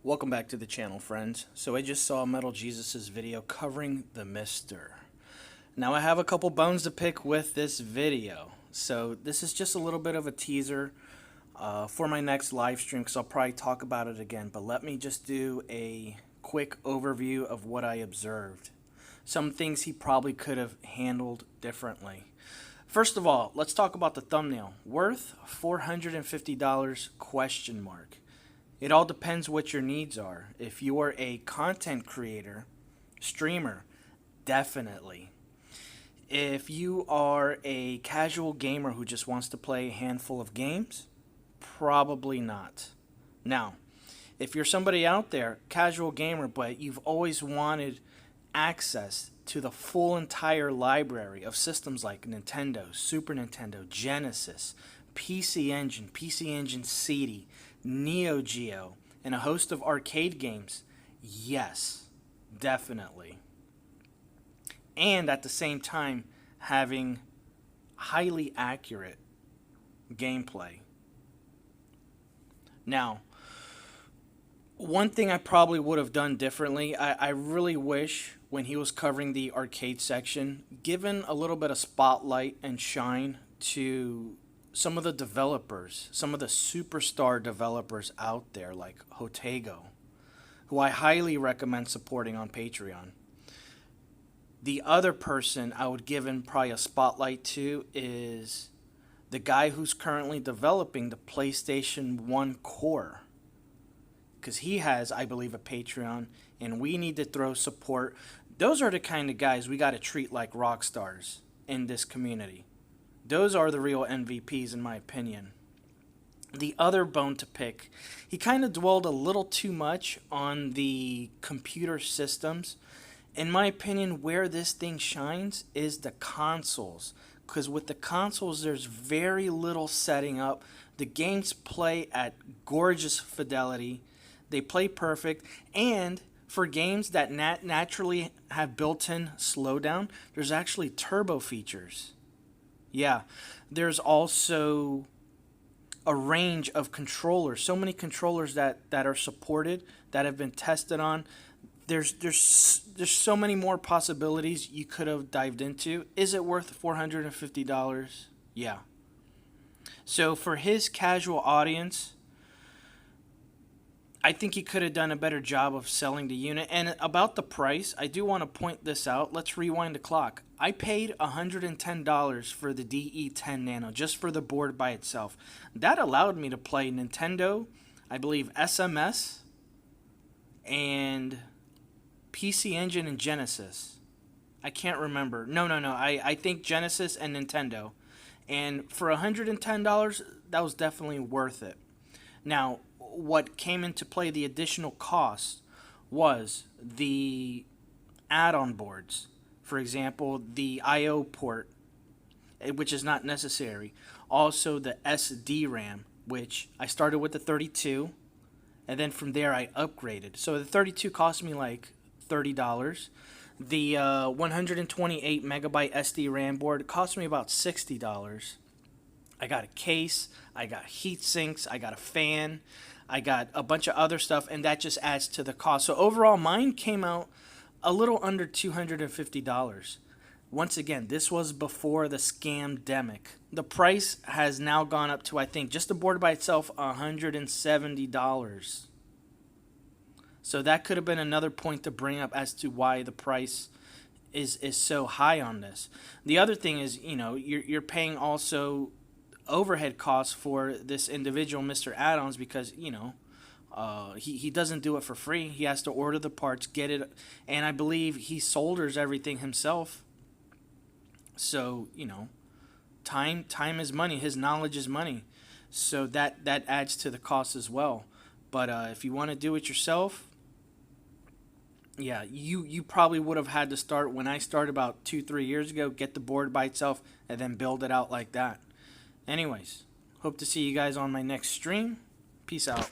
Welcome back to the channel, friends. So I just saw MetalJesus's video covering the MiSTer. Now I have a couple bones to pick with this video. So this is just a little bit of a teaser for my next live stream, because I'll probably talk about it again. But let me just do a quick overview of what I observed. Some things he probably could have handled differently. First of all, let's talk about the thumbnail. Worth $450 question mark. It all depends what your needs are. If you are a content creator, streamer, definitely. If you are a casual gamer who just wants to play a handful of games, probably not. Now, if you're somebody out there, casual gamer, but you've always wanted access to the full entire library of systems like Nintendo, Super Nintendo, Genesis, PC Engine CD, Neo Geo, and a host of arcade games, yes, definitely. And at the same time, having highly accurate gameplay. Now, one thing I probably would have done differently, I really wish when he was covering the arcade section, given a little bit of spotlight and shine to some of the developers, some of the superstar developers out there like Hotego, who I highly recommend supporting on Patreon. The other person I would give in probably a spotlight to is the guy who's currently developing the PlayStation 1 core. Because he has, I believe, a Patreon, and we need to throw support. Those are the kind of guys we got to treat like rock stars in this community. Those are the real MVPs, in my opinion. The other bone to pick, he kind of dwelled a little too much on the computer systems. In my opinion, where this thing shines is the consoles. Because with the consoles, there's very little setting up. The games play at gorgeous fidelity. They play perfect. And for games that naturally have built-in slowdown, there's actually turbo features. Yeah, there's also a range of controllers. So many controllers that are supported, that have been tested on. There's so many more possibilities you could have dived into. Is it worth $450? Yeah. So for his casual audience, I think he could have done a better job of selling the unit. And about the price, I do want to point this out. Let's rewind the clock. I paid $110 for the DE10 Nano, just for the board by itself. That allowed me to play Nintendo, I believe SMS, and PC Engine and Genesis. I can't remember. No. I think Genesis and Nintendo. And for $110, that was definitely worth it. Now, what came into play, the additional cost, was the add-on boards. For example, the I/O port, which is not necessary. Also the SD RAM, which I started with the 32, and then from there I upgraded. So the 32 cost me like $30. The 128 megabyte SD RAM board cost me about $60. I got a case, I got heat sinks, I got a fan, I got a bunch of other stuff, and that just adds to the cost. So overall, mine came out a little under $250. Once again, this was before the scam-demic. The price has now gone up to, I think, just the board by itself, $170. So that could have been another point to bring up as to why the price is so high on this. The other thing is, you're paying also overhead costs for this individual MiSTer add-ons, because he doesn't do it for free. He has to order the parts, get it, and I believe he solders everything himself. So time is money. His knowledge is money. So that adds to the cost as well. But if you want to do it yourself, yeah, you probably would have had to start when I started about 2-3 years ago. Get the board by itself and then build it out like that. Anyways, hope to see you guys on my next stream. Peace out.